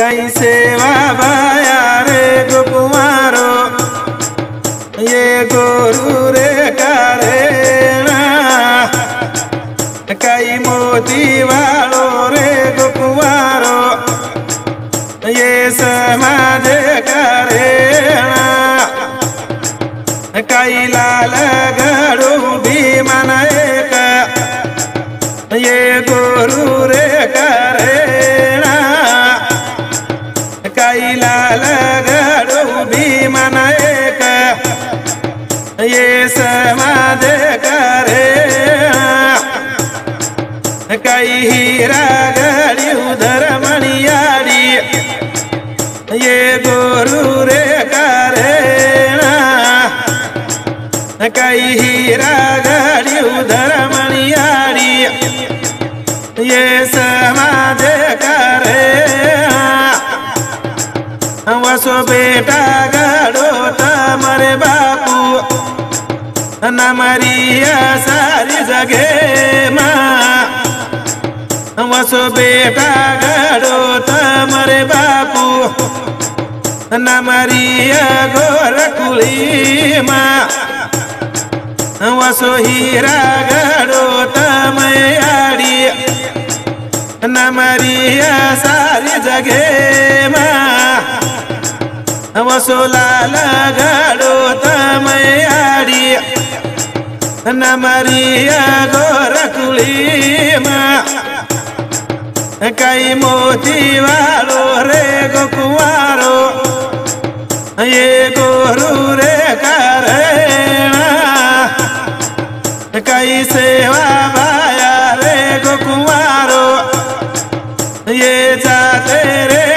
कई सेवा भाया रे गोकुमारो ये गोरु रे करेना कई मोती वालो रे गोकुमारो ये समाज करेना कई लाल गड़ू भी मनएक ये गोरु रे करेना कई लाल गड़ू भी मनएक ये समाज करेना कई हीरा गड़ी उधर मणियारी ये गोरु रे करेना कई हीरा गड़ी उधर मणियारी ये समाज करेना वसो बेटा गड़ो तमरे बापू न मरिया सारी जगह माँ वसो बेटा गड़ो तमरे बापू न मरिया गोरखुली माँ वसो हीरा गड़ो तमयाड़ी न मरिया सारी जगह माँ वसो लाल गड़ो तमयाड़ी न मरिया गोरखुली माँ कई मोती वालो रे गोकुमारो ये गोरु रे करेना कई सेवा भाया रे गोकुमारो ये जाते रे